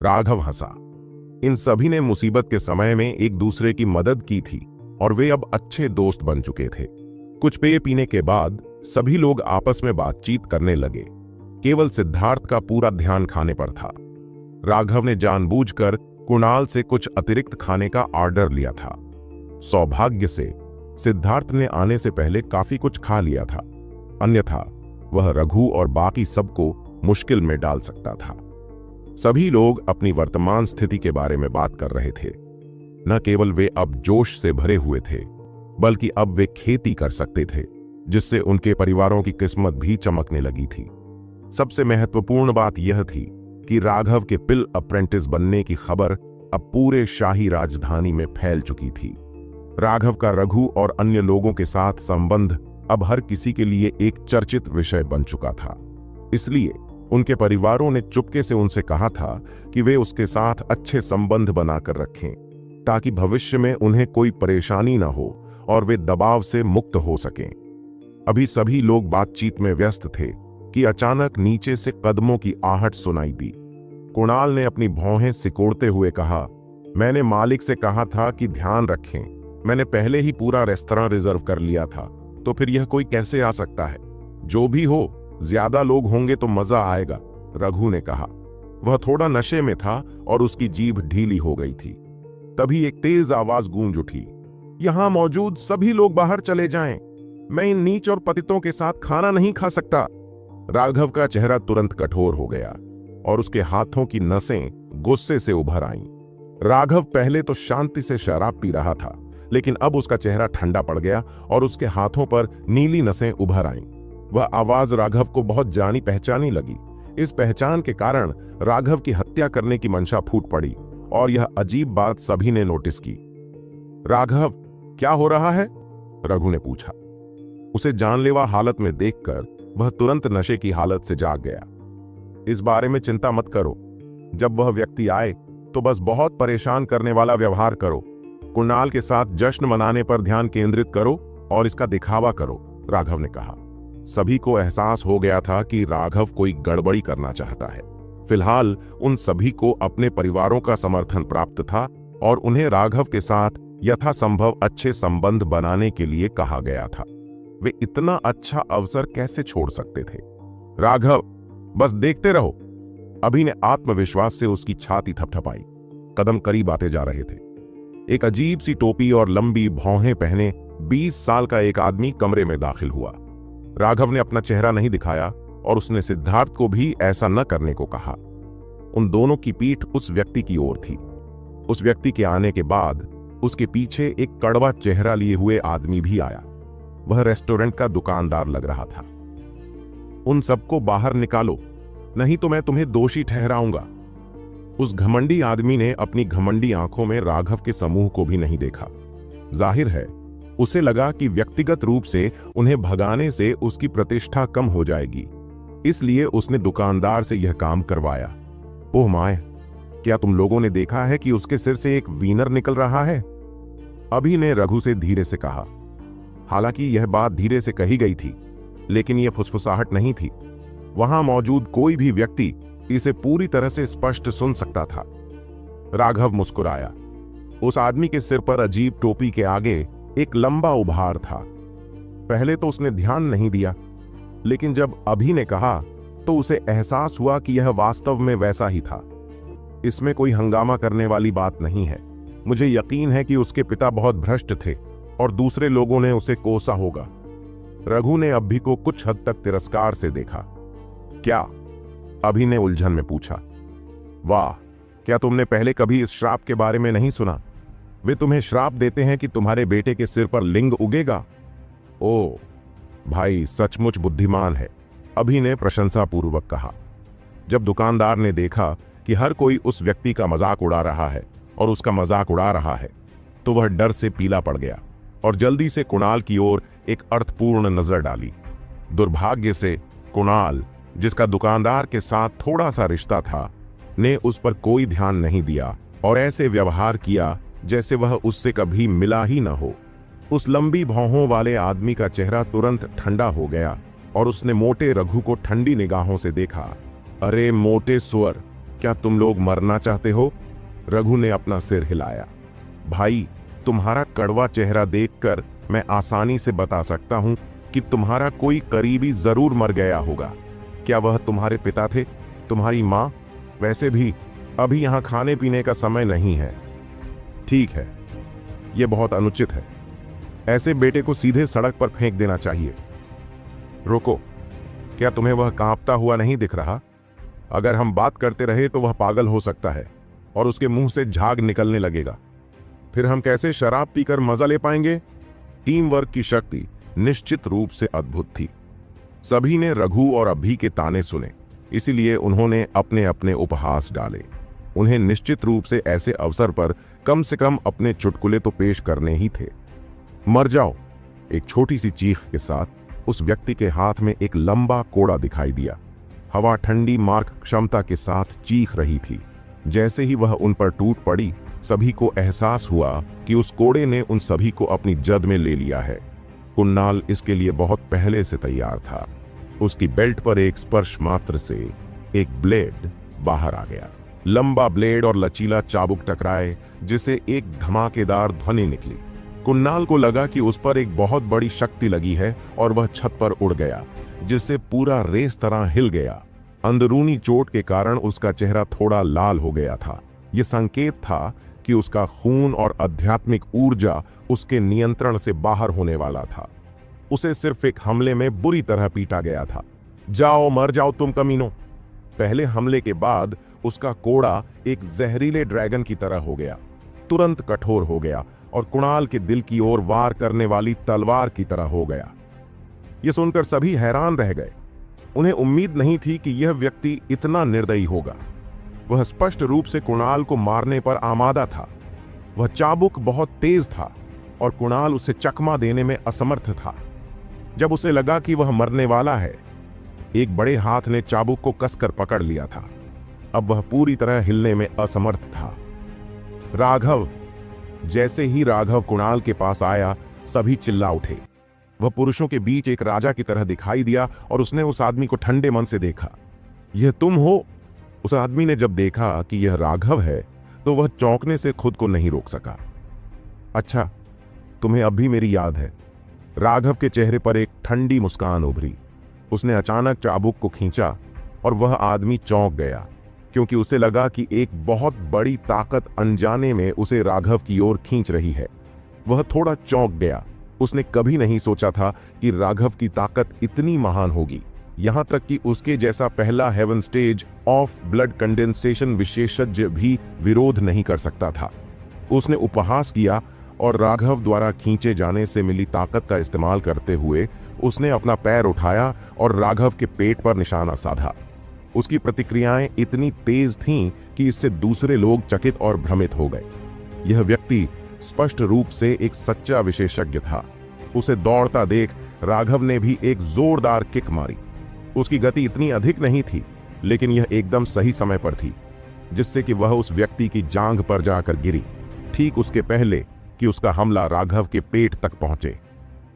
राघव हंसा। इन सभी ने मुसीबत के समय में एक दूसरे की मदद की थी और वे अब अच्छे दोस्त बन चुके थे। कुछ पेय पीने के बाद सभी लोग आपस में बातचीत करने लगे। केवल सिद्धार्थ का पूरा ध्यान खाने पर था। राघव ने जानबूझकर कुणाल से कुछ अतिरिक्त खाने का ऑर्डर लिया था। सौभाग्य से सिद्धार्थ ने आने से पहले काफी कुछ खा लिया था, अन्यथा वह रघु और बाकी सबको मुश्किल में डाल सकता था। सभी लोग अपनी वर्तमान स्थिति के बारे में बात कर रहे थे। न केवल वे अब जोश से भरे हुए थे, बल्कि अब वे खेती कर सकते थे, जिससे उनके परिवारों की किस्मत भी चमकने लगी थी। सबसे महत्वपूर्ण बात यह थी कि राघव के पिल अप्रेंटिस बनने की खबर अब पूरे शाही राजधानी में फैल चुकी थी। राघव का रघु और अन्य लोगों के साथ संबंध अब हर किसी के लिए एक चर्चित विषय बन चुका था। इसलिए उनके परिवारों ने चुपके से उनसे कहा था कि वे उसके साथ अच्छे संबंध बनाकर रखें, ताकि भविष्य में उन्हें कोई परेशानी न हो और वे दबाव से मुक्त हो सकें। अभी सभी लोग बातचीत में व्यस्त थे कि अचानक नीचे से कदमों की आहट सुनाई दी। कुणाल ने अपनी भौहें सिकोड़ते हुए कहा, मैंने मालिक से कहा था कि ध्यान रखें। मैंने पहले ही पूरा रेस्तरां रिजर्व कर लिया था, तो फिर यह कोई कैसे आ सकता है? जो भी हो, ज्यादा लोग होंगे तो मजा आएगा, रघु ने कहा। वह थोड़ा नशे में था और उसकी जीभ ढीली हो गई थी। तभी एक तेज आवाज गूंज उठी, यहां मौजूद सभी लोग बाहर चले जाएं। मैं इन नीच और पतितों के साथ खाना नहीं खा सकता। राघव का चेहरा तुरंत कठोर हो गया और उसके हाथों की नसें गुस्से से उभर आईं। राघव पहले तो शांति से शराब पी रहा था, लेकिन अब उसका चेहरा ठंडा पड़ गया और उसके हाथों पर नीली नसें उभर आईं। वह आवाज राघव को बहुत जानी पहचानी लगी। इस पहचान के कारण राघव की हत्या करने की मंशा फूट पड़ी और यह अजीब बात सभी ने नोटिस की। राघव, क्या हो रहा है? रघु ने पूछा। उसे जानलेवा हालत में देखकर वह तुरंत नशे की हालत से जाग गया। इस बारे में चिंता मत करो। जब वह व्यक्ति आए तो बस बहुत परेशान करने वाला व्यवहार करो। कुणाल के साथ जश्न मनाने पर ध्यान केंद्रित करो और इसका दिखावा करो, राघव ने कहा। सभी को एहसास हो गया था कि राघव कोई गड़बड़ी करना चाहता है। फिलहाल उन सभी को अपने परिवारों का समर्थन प्राप्त था और उन्हें राघव के साथ यथासंभव अच्छे संबंध बनाने के लिए कहा गया था। वे इतना अच्छा अवसर कैसे छोड़ सकते थे? राघव, बस देखते रहो। अभी ने आत्मविश्वास से उसकी छाती थपथपाई। कदम करीब आते जा रहे थे। एक अजीब सी टोपी और लंबी भौहें पहने 20 साल का एक आदमी कमरे में दाखिल हुआ। राघव ने अपना चेहरा नहीं दिखाया और उसने सिद्धार्थ को भी ऐसा न करने को कहा। उन दोनों की पीठ उस व्यक्ति की ओर थी। उस व्यक्ति के आने के बाद उसके पीछे एक कड़वा चेहरा लिए हुए आदमी भी आया। वह रेस्टोरेंट का दुकानदार लग रहा था। उन सबको बाहर निकालो, नहीं तो मैं तुम्हें दोषी ठहराऊंगा। उस घमंडी आदमी ने अपनी घमंडी आंखों में राघव के समूह को भी नहीं देखा। जाहिर है उसे लगा कि व्यक्तिगत रूप से उन्हें भगाने से उसकी प्रतिष्ठा कम हो जाएगी, इसलिए उसने दुकानदार से यह काम करवाया। ओह माय, क्या तुम लोगों ने देखा है कि उसके सिर से एक वीनर निकल रहा है? अभी ने रघु से धीरे से कहा। हालांकि यह बात धीरे से कही गई थी, लेकिन यह फुसफुसाहट नहीं थी। वहां मौजूद कोई भी व्यक्ति इसे पूरी तरह से स्पष्ट सुन सकता था। राघव मुस्कुराया। उस आदमी के सिर पर अजीब टोपी के आगे एक लंबा उभार था। पहले तो उसने ध्यान नहीं दिया, लेकिन जब अभी ने कहा तो उसे एहसास हुआ कि यह वास्तव में वैसा ही था। इसमें कोई हंगामा करने वाली बात नहीं है। मुझे यकीन है कि उसके पिता बहुत भ्रष्ट थे और दूसरे लोगों ने उसे कोसा होगा। रघु ने अभी को कुछ हद तक तिरस्कार से देखा। क्या? अभी ने उलझन में पूछा। वाह, क्या तुमने पहले कभी इस श्राप के बारे में नहीं सुना? वे तुम्हें श्राप देते हैं कि तुम्हारे बेटे के सिर पर लिंग उगेगा। ओ भाई, सचमुच बुद्धिमान है, अभी ने प्रशंसापूर्वक कहा। जब दुकानदार ने देखा कि हर कोई उस व्यक्ति का मजाक उड़ा रहा है और उसका मजाक उड़ा रहा है, तो वह डर से पीला पड़ गया और जल्दी से कुणाल की ओर एक अर्थपूर्ण नजर डाली। दुर्भाग्य से कुणाल, जिसका दुकानदार के साथ थोड़ा सा रिश्ता था, ने उस पर कोई ध्यान नहीं दिया और ऐसे व्यवहार किया जैसे वह उससे कभी मिला ही न हो। उस लंबी भौहों वाले आदमी का चेहरा तुरंत ठंडा हो गया और उसने मोटे रघु को ठंडी निगाहों से देखा। अरे मोटे सुअर, क्या तुम लोग मरना चाहते हो? रघु ने अपना सिर हिलाया। भाई, तुम्हारा कड़वा चेहरा देखकर मैं आसानी से बता सकता हूं कि तुम्हारा कोई करीबी जरूर मर गया होगा। क्या वह तुम्हारे पिता थे? तुम्हारी मां? वैसे भी अभी यहां खाने पीने का समय नहीं है। ठीक है, यह बहुत अनुचित है। ऐसे बेटे को सीधे सड़क पर फेंक देना चाहिए। रुको, क्या तुम्हें वह कांपता हुआ नहीं दिख रहा? अगर हम बात करते रहे तो वह पागल हो सकता है और उसके मुंह से झाग निकलने लगेगा। फिर हम कैसे शराब पीकर मजा ले पाएंगे? टीम वर्क की शक्ति निश्चित रूप से अद्भुत थी। सभी ने रघु और अभी के ताने सुने, इसीलिए उन्होंने अपने अपने उपहास डाले। उन्हें निश्चित रूप से ऐसे अवसर पर कम से कम अपने चुटकुले तो पेश करने ही थे। मर जाओ। एक छोटी सी चीख के साथ उस व्यक्ति के हाथ में एक लंबा कोड़ा दिखाई दिया। हवा ठंडी मार्क क्षमता के साथ चीख रही थी। जैसे ही वह उन पर टूट पड़ी, सभी को एहसास हुआ कि उस कोड़े ने उन सभी को अपनी जद में ले लिया है। कुन्नाल इसके लिए बहुत पहले से तैयार था। उसकी बेल्ट पर एक स्पर्श मात्र से एक ब्लेड बाहर आ गया। लंबा ब्लेड और लचीला चाबुक टकराए, जिसे एक धमाकेदार ध्वनि निकली। कुन्नाल को लगा कि उस पर एक बहुत बड़ी शक्ति लगी है और वह छत पर उड़ गया, जिससे पूरा रेस तरह हिल गया। अंदरूनी चोट के कारण उसका चेहरा थोड़ा लाल हो गया था। यह संकेत था कि उसका खून और आध्यात्मिक ऊर्जा उसके नियंत्रण से बाहर होने वाला था। उसे सिर्फ एक हमले में बुरी तरह पीटा गया था। जाओ, मर जाओ तुम कमीनों। पहले हमले के बाद उसका कोड़ा एक जहरीले ड्रैगन की तरह हो गया, तुरंत कठोर हो गया और कुणाल के दिल की ओर वार करने वाली तलवार की तरह हो गया। यह सुनकर सभी हैरान रह गए। उन्हें उम्मीद नहीं थी कि यह व्यक्ति इतना निर्दयी होगा। वह स्पष्ट रूप से कुणाल को मारने पर आमादा था। वह चाबुक बहुत तेज था और कुणाल उसे चकमा देने में असमर्थ था। जब उसे लगा कि वह मरने वाला है, एक बड़े हाथ ने चाबुक को कसकर पकड़ लिया था। अब वह पूरी तरह हिलने में असमर्थ था। राघव। जैसे ही राघव कुणाल के पास आया, सभी चिल्ला उठे। वह पुरुषों के बीच एक राजा की तरह दिखाई दिया और उसने उस आदमी को ठंडे मन से देखा। यह तुम हो? उस आदमी ने जब देखा कि यह राघव है, तो वह चौंकने से खुद को नहीं रोक सका। अच्छा, तुम्हें अब भी मेरी याद है। राघव के चेहरे पर एक ठंडी मुस्कान उभरी। उसने अचानक चाबुक को खींचा और वह आदमी चौंक गया, क्योंकि उसे लगा कि एक बहुत बड़ी ताकत अनजाने में उसे राघव की ओर खींच रही है। वह थोड़ा चौंक गया। उसने कभी नहीं सोचा था कि राघव की ताकत इतनी महान होगी, यहां तक कि उसके जैसा पहला heaven stage of blood condensation विशेषज्ञ भी विरोध नहीं कर सकता था। उसने उपहास किया और राघव द्वारा खींचे जाने से मिली ताकत का इस्तेमाल करते हुए उसने अपना पैर उठाया और राघव के पेट पर निशाना साधा। उसकी प्रतिक्रियाएं इतनी तेज थीं कि इससे दूसरे लोग चकित और भ्रमित हो गए। यह व्यक्ति स्पष्ट रूप से एक सच्चा विशेषज्ञ था। उसे दौड़ता देख राघव ने भी एक जोरदार किक मारी। उसकी गति इतनी अधिक नहीं थी, लेकिन यह एकदम सही समय पर थी, जिससे कि वह उस व्यक्ति की जांघ पर जाकर गिरी, ठीक उसके पहले कि उसका हमला राघव के पेट तक पहुंचे।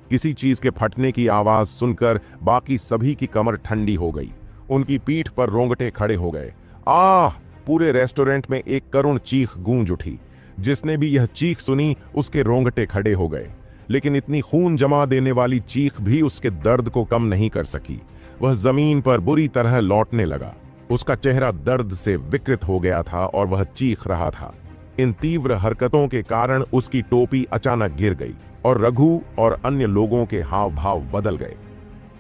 किसी चीज के फटने की आवाज सुनकर बाकी सभी की कमर ठंडी हो गई। उनकी पीठ पर रोंगटे खड़े हो गए। आह! पूरे रेस्टोरेंट में एक करुण चीख गूंज उठी। जिसने भी यह चीख सुनी, उसके रोंगटे खड़े हो गए। लेकिन इतनी खून जमा देने वाली चीख भी उसके दर्द को कम नहीं कर सकी। वह जमीन पर बुरी तरह लौटने लगा। उसका चेहरा दर्द से विकृत हो गया था और वह चीख रहा था। इन तीव्र हरकतों के कारण उसकी टोपी अचानक गिर गई और रघु और अन्य लोगों के हाव भाव बदल गए।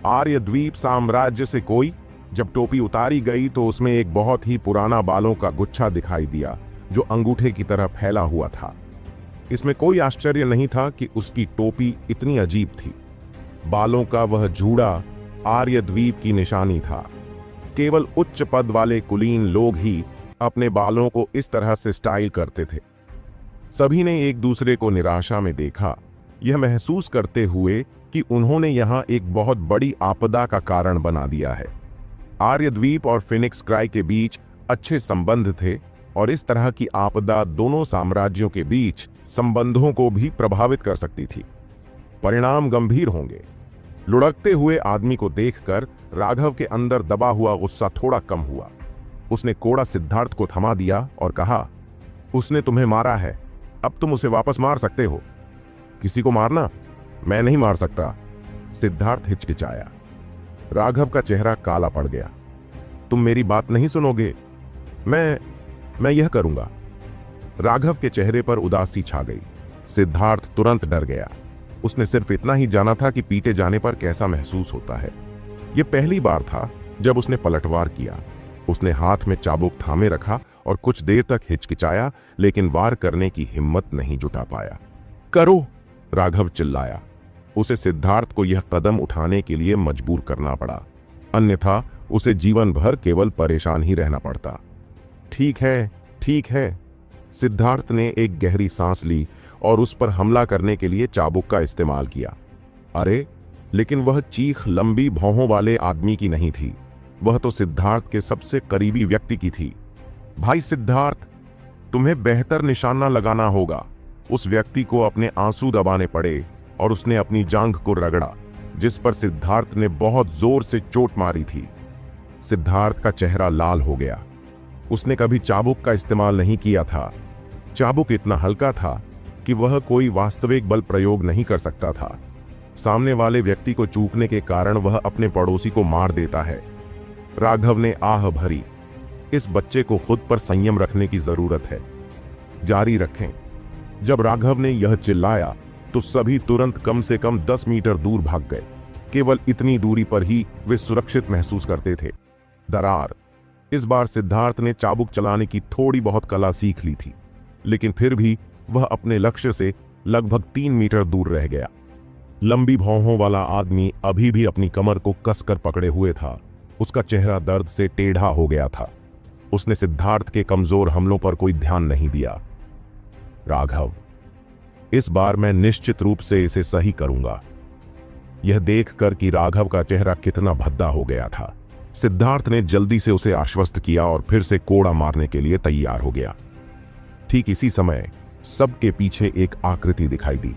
आर्यद्वीप साम्राज्य से कोई? जब टोपी उतारी गई तो उसमें एक बहुत ही पुराना बालों का गुच्छा दिखाई दिया, जो अंगूठे की तरह फैला हुआ था। इसमें कोई आश्चर्य नहीं था कि उसकी टोपी इतनी अजीब थी। बालों का वह जूड़ा आर्यद्वीप की निशानी था। केवल उच्च पद वाले कुलीन लोग ही अपने बालों को इस तरह से स्टाइल करते थे। सभी ने एक दूसरे को निराशा में देखा, यह महसूस करते हुए कि उन्होंने यहां एक बहुत बड़ी आपदा का कारण बना दिया है। आर्यद्वीप और फिनिक्स क्राई के बीच अच्छे संबंध थे और इस तरह की आपदा दोनों साम्राज्यों के बीच संबंधों को भी प्रभावित कर सकती थी। परिणाम गंभीर होंगे। लुढ़कते हुए आदमी को देखकर राघव के अंदर दबा हुआ गुस्सा थोड़ा कम हुआ। उसने कोड़ा सिद्धार्थ को थमा दिया और कहा, उसने तुम्हें मारा है, अब तुम उसे वापस मार सकते हो। किसी को मारना? मैं नहीं मार सकता। सिद्धार्थ हिचकिचाया। राघव का चेहरा काला पड़ गया। तुम मेरी बात नहीं सुनोगे? मैं यह करूंगा। राघव के चेहरे पर उदासी छा गई। सिद्धार्थ तुरंत डर गया। उसने सिर्फ इतना ही जाना था कि पीटे जाने पर कैसा महसूस होता है। यह पहली बार था जब उसने पलटवार किया। उसने हाथ में चाबुक थामे रखा और कुछ देर तक हिचकिचाया, लेकिन वार करने की हिम्मत नहीं जुटा पाया। करो! राघव चिल्लाया। उसे सिद्धार्थ को यह कदम उठाने के लिए मजबूर करना पड़ा, अन्यथा उसे जीवन भर केवल परेशान ही रहना पड़ता। ठीक है, ठीक है। सिद्धार्थ ने एक गहरी सांस ली और उस पर हमला करने के लिए चाबुक का इस्तेमाल किया। अरे, लेकिन वह चीख लंबी भौहों वाले आदमी की नहीं थी। वह तो सिद्धार्थ के सबसे करीबी व्यक्ति की थी। भाई सिद्धार्थ, तुम्हें बेहतर निशाना लगाना होगा। उस व्यक्ति को अपने आंसू दबाने पड़े और उसने अपनी जांघ को रगड़ा, जिस पर सिद्धार्थ ने बहुत जोर से चोट मारी थी। सिद्धार्थ का चेहरा लाल हो गया। उसने कभी चाबुक का इस्तेमाल नहीं किया था। चाबुक इतना हल्का था कि वह कोई वास्तविक बल प्रयोग नहीं कर सकता था। सामने वाले व्यक्ति को चूकने के कारण वह अपने पड़ोसी को मार देता है। राघव ने आह भरी। इस बच्चे को खुद पर संयम रखने की जरूरत है। जारी रखें। जब राघव ने यह चिल्लाया तो सभी तुरंत कम से कम 10 मीटर दूर भाग गए। केवल इतनी दूरी पर ही वे सुरक्षित महसूस करते थे। दरार। इस बार सिद्धार्थ ने चाबुक चलाने की थोड़ी बहुत कला सीख ली थी, लेकिन फिर भी वह अपने लक्ष्य से लगभग 3 मीटर दूर रह गया। लंबी भौहों वाला आदमी अभी भी अपनी कमर को कसकर पकड़े हुए था। उसका चेहरा दर्द से टेढ़ा हो गया था। उसने सिद्धार्थ के कमजोर हमलों पर कोई ध्यान नहीं दिया। राघव, इस बार मैं निश्चित रूप से इसे सही करूंगा। यह देखकर कि राघव का चेहरा कितना भद्दा हो गया था, सिद्धार्थ ने जल्दी से उसे आश्वस्त किया और फिर से कोड़ा मारने के लिए तैयार हो गया। ठीक इसी समय सबके पीछे एक आकृति दिखाई दी।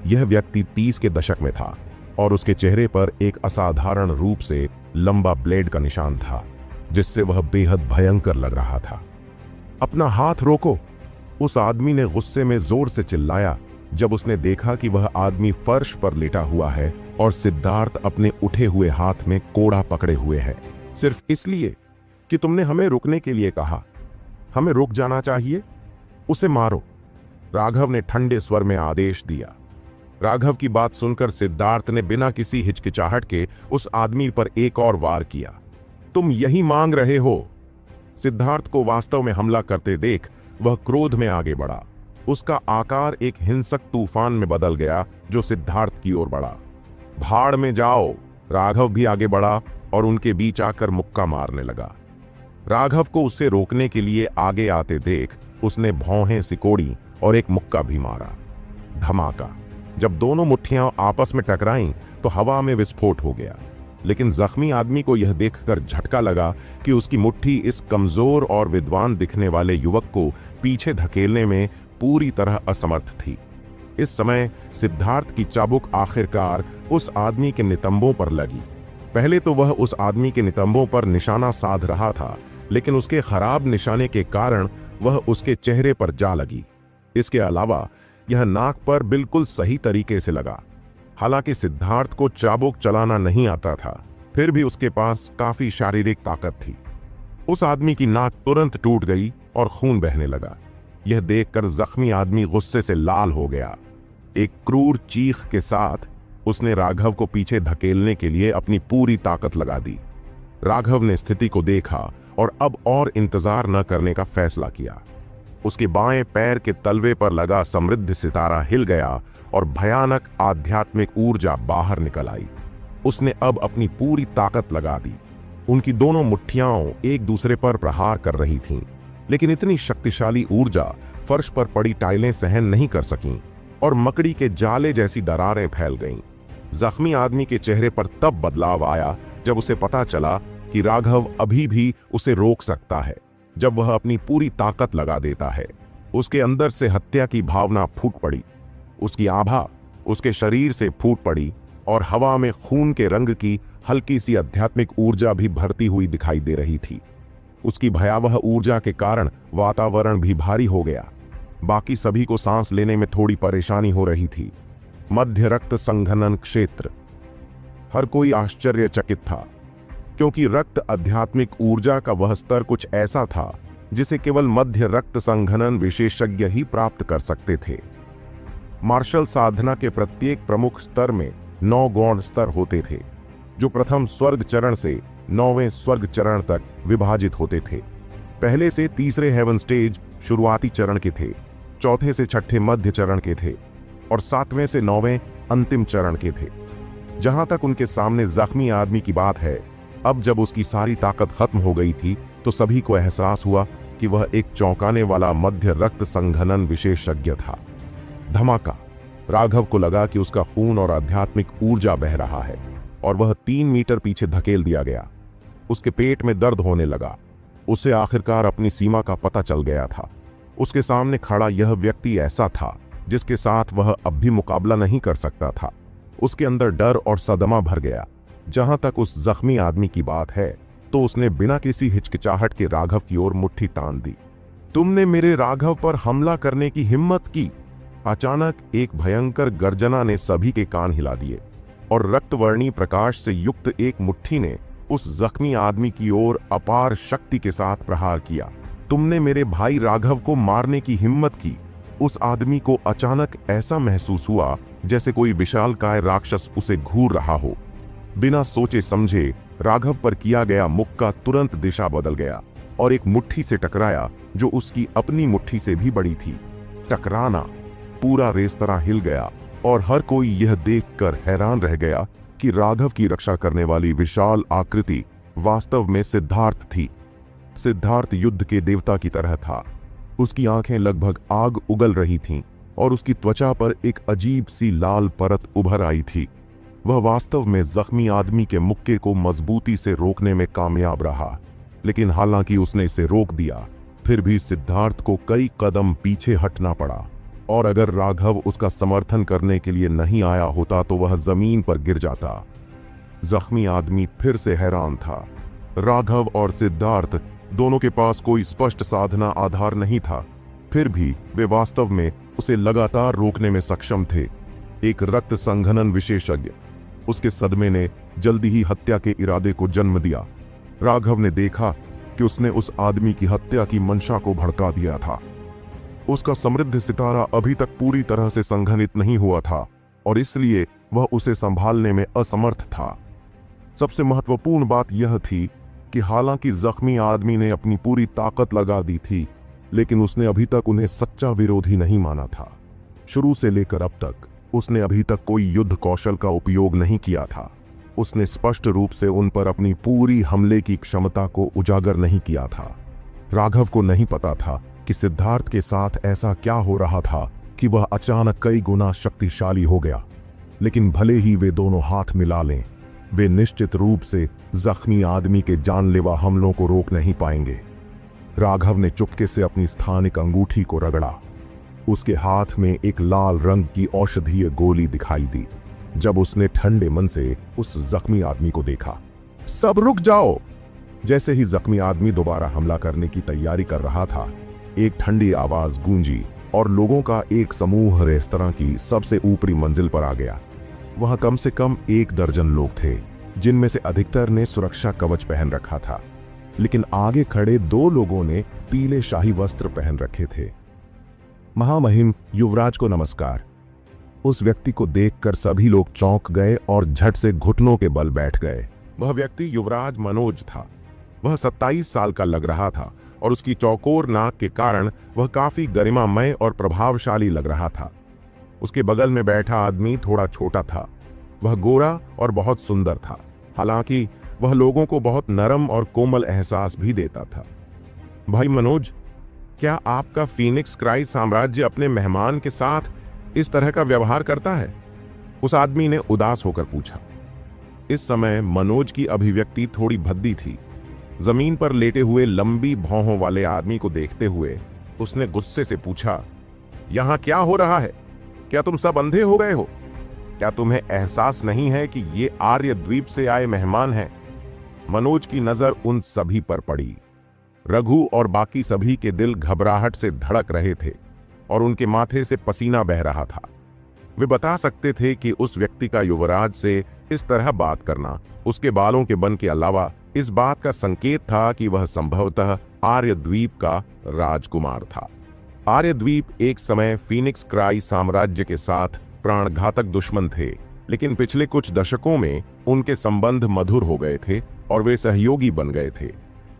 यह व्यक्ति 30 के दशक में था और उसके चेहरे पर एक असाधारण रूप से लंबा ब्लेड का निशान था, जिससे वह बेहद भयंकर लग रहा था। अपना हाथ रोको! उस आदमी ने गुस्से में जोर से चिल्लाया जब उसने देखा कि वह आदमी फर्श पर लेटा हुआ है और सिद्धार्थ अपने उठे हुए हाथ में कोड़ा पकड़े हुए है। सिर्फ इसलिए कि तुमने हमें रुकने के लिए कहा। हमें रुक जाना चाहिए। उसे मारो! राघव ने ठंडे स्वर में आदेश दिया। राघव की बात सुनकर सिद्धार्थ ने बिना किसी हिचकिचाहट के उस आदमी पर एक और वार किया। तुम यही मांग रहे हो? सिद्धार्थ को वास्तव में हमला करते देख वह क्रोध में आगे बढ़ा। उसका आकार एक हिंसक तूफान में बदल गया जो सिद्धार्थ की ओर बढ़ा। भाड़ में जाओ! राघव भी आगे बढ़ा और उनके बीच आकर मुक्का मारने लगा। राघव को उससे रोकने के लिए आगे आते देख उसने भौहें सिकोड़ी और एक मुक्का भी मारा। धमाका! जब दोनों मुट्ठियां आपस में टकराईं तो हवा में विस्फोट हो गया, लेकिन जख्मी आदमी को यह देखकर झटका लगा कि उसकी मुट्ठी इस कमजोर और विद्वान दिखने वाले युवक को पीछे धकेलने में पूरी तरह असमर्थ थी। इस समय सिद्धार्थ की चाबुक आखिरकार उस आदमी के नितंबों पर लगी। पहले तो वह उस आदमी के नितंबों पर निशाना साध रहा था, लेकिन उसके खराब निशाने के कारण वह उसके चेहरे पर जा लगी। इसके अलावा यह नाक पर बिल्कुल सही तरीके से लगा। हालांकि सिद्धार्थ को चाबुक चलाना नहीं आता था, फिर भी उसके पास काफी शारीरिक ताकत थी। उस आदमी की नाक तुरंत टूट गई और खून बहने लगा। यह देखकर जख्मी आदमी गुस्से से लाल हो गया। एक क्रूर चीख के साथ उसने राघव को पीछे धकेलने के लिए अपनी पूरी ताकत लगा दी। राघव ने स्थिति को देखा और अब और इंतजार न करने का फैसला किया। उसके बाएं पैर के तलवे पर लगा समृद्ध सितारा हिल गया और भयानक आध्यात्मिक ऊर्जा बाहर निकल आई। उसने अब अपनी पूरी ताकत लगा दी। उनकी दोनों मुट्ठियां एक दूसरे पर प्रहार कर रही थीं, लेकिन इतनी शक्तिशाली ऊर्जा फर्श पर पड़ी टाइलें सहन नहीं कर सकीं और मकड़ी के जाले जैसी दरारें फैल गईं। जख्मी आदमी के चेहरे पर तब बदलाव आया जब उसे पता चला कि राघव अभी भी उसे रोक सकता है जब वह अपनी पूरी ताकत लगा देता है। उसके अंदर से हत्या की भावना फूट पड़ी। उसकी आभा उसके शरीर से फूट पड़ी और हवा में खून के रंग की हल्की सी आध्यात्मिक ऊर्जा भी भरती हुई दिखाई दे रही थी। उसकी भयावह ऊर्जा के कारण वातावरण भी भारी हो गया। बाकी सभी को सांस लेने में थोड़ी परेशानी हो रही थी। मध्य रक्त संघनन क्षेत्र। हर कोई आश्चर्यचकित था, क्योंकि रक्त आध्यात्मिक ऊर्जा का वह स्तर कुछ ऐसा था जिसे केवल मध्य रक्त संघनन विशेषज्ञ ही प्राप्त कर सकते थे। मार्शल साधना के प्रत्येक प्रमुख स्तर में 9 गौण स्तर होते थे, जो प्रथम स्वर्ग चरण से 9वें स्वर्ग चरण तक विभाजित होते थे। पहले से तीसरे हेवन स्टेज शुरुआती चरण के थे, चौथे से छठे मध्य चरण के थे और 7वें से 9वें अंतिम चरण के थे। जहां तक उनके सामने जख्मी आदमी की बात है, अब जब उसकी सारी ताकत खत्म हो गई थी तो सभी को एहसास हुआ कि वह एक चौंकाने वाला मध्य रक्त संघनन विशेषज्ञ था। धमाका। राघव को लगा कि उसका खून और आध्यात्मिक ऊर्जा बह रहा है और वह 3 मीटर पीछे धकेल दिया गया। उसके पेट में दर्द होने लगा। उसे आखिरकार अपनी सीमा का पता चल गया था। उसके सामने खड़ा यह व्यक्ति ऐसा था जिसके साथ वह अब भी मुकाबला नहीं कर सकता था। उसके अंदर डर और सदमा भर गया। जहां तक उस जख्मी आदमी की बात है तो उसने बिना किसी हिचकिचाहट के राघव की ओर मुट्ठी तान दी। तुमने मेरे राघव पर हमला करने की हिम्मत की। अचानक एक भयंकर गर्जना ने सभी के कान हिला दिए और रक्तवर्णी प्रकाश से युक्त एक मुट्ठी ने उस जख्मी आदमी की ओर अपार शक्ति के साथ प्रहार किया। तुमने मेरे भाई राघव को मारने की हिम्मत की। उस आदमी को अचानक ऐसा महसूस हुआ जैसे कोई विशालकाय राक्षस उसे घूर रहा हो। बिना सोचे समझे राघव पर किया गया मुक्का तुरंत दिशा बदल गया और एक मुट्ठी से टकराया जो उसकी अपनी मुट्ठी से भी बड़ी थी। टकराना, पूरा रेस्तरां हिल गया और हर कोई यह देखकर हैरान रह गया कि राघव की रक्षा करने वाली विशाल आकृति वास्तव में सिद्धार्थ थी। सिद्धार्थ युद्ध के देवता की तरह था। उसकी आंखें लगभग आग उगल रही थीं और उसकी त्वचा पर एक अजीब सी लाल परत उभर आई थी। वह वास्तव में जख्मी आदमी के मुक्के को मजबूती से रोकने में कामयाब रहा, लेकिन हालांकि उसने इसे रोक दिया, फिर भी सिद्धार्थ को कई कदम पीछे हटना पड़ा और अगर राघव उसका समर्थन करने के लिए नहीं आया होता तो वह जमीन पर गिर जाता। जख्मी आदमी फिर से हैरान था। राघव और सिद्धार्थ दोनों के पास कोई स्पष्ट साधना आधार नहीं था, फिर भी वे वास्तव में उसे लगातार रोकने में सक्षम थे। एक रक्त संघनन विशेषज्ञ। उसके सदमे ने जल्दी ही हत्या के इरादे को जन्म दिया। राघव ने देखा कि उसने उस आदमी की हत्या की मंशा को भड़का दिया था। उसका समृद्ध सितारा अभी तक पूरी तरह से संघनित नहीं हुआ था और इसलिए वह उसे संभालने में असमर्थ था। सबसे महत्वपूर्ण बात यह थी कि हालांकि जख्मी आदमी ने अपनी पूरी ताकत लगा दी थी, लेकिन उसने अभी तक उन्हें सच्चा विरोधी नहीं माना था। शुरू से लेकर अब तक उसने अभी तक कोई युद्ध कौशल का उपयोग नहीं किया था। उसने स्पष्ट रूप से उन पर अपनी पूरी हमले की क्षमता को उजागर नहीं किया था। राघव को नहीं पता था कि सिद्धार्थ के साथ ऐसा क्या हो रहा था कि वह अचानक कई गुना शक्तिशाली हो गया। लेकिन भले ही वे दोनों हाथ मिला लें, वे निश्चित रूप से जख्मी आदमी के जानलेवा हमलों को रोक नहीं पाएंगे। राघव ने चुपके से अपनी स्थानिक अंगूठी को रगड़ा। उसके हाथ में एक लाल रंग की औषधीय गोली दिखाई दी। जब उसने ठंडे मन से उस जख्मी आदमी को देखा, सब रुक जाओ। जैसे ही जख्मी आदमी दोबारा हमला करने की तैयारी कर रहा था, एक ठंडी आवाज गूंजी और लोगों का एक समूह रेस्तरां की सबसे ऊपरी मंजिल पर आ गया। वहां कम से कम 1 दर्जन लोग थे, जिनमें से अधिकतर ने सुरक्षा कवच पहन रखा था, लेकिन आगे खड़े 2 लोगों ने पीले शाही वस्त्र पहन रखे थे। महामहिम युवराज को नमस्कार। उस व्यक्ति को देखकर सभी लोग चौंक गए और झट से घुटनों के बल बैठ गए। वह व्यक्ति युवराज मनोज था। वह 27 साल का लग रहा था और उसकी चौकोर नाक के कारण वह काफी गरिमामय और प्रभावशाली लग रहा था। उसके बगल में बैठा आदमी थोड़ा छोटा था। वह गोरा और बहुत सुंदर था, हालांकि वह लोगों को बहुत नरम और कोमल एहसास भी देता था। भाई मनोज, क्या आपका फीनिक्स क्राई साम्राज्य अपने मेहमान के साथ इस तरह का व्यवहार करता है? उस आदमी ने उदास होकर पूछा। इस समय मनोज की अभिव्यक्ति थोड़ी भद्दी थी। जमीन पर लेटे हुए लंबी भौहों वाले आदमी को देखते हुए उसने गुस्से से पूछा, यहां क्या हो रहा है? क्या तुम सब अंधे हो गए हो? क्या तुम्हें एहसास नहीं है कि ये आर्य द्वीप से आए मेहमान हैं? मनोज की नजर उन सभी पर पड़ी। रघु और बाकी सभी के दिल घबराहट से धड़क रहे थे और उनके माथे से पसीना बह रहा था। वे बता सकते थे कि उस व्यक्ति का युवराज से इस तरह बात करना उसके बालों के बन के अलावा इस बात का संकेत था कि वह संभवतः आर्यद्वीप का राजकुमार था। आर्यद्वीप एक समय फीनिक्स क्राई साम्राज्य के साथ प्राणघातक दुश्मन थे, लेकिन पिछले कुछ दशकों में उनके संबंध मधुर हो गए थे और वे सहयोगी बन गए थे।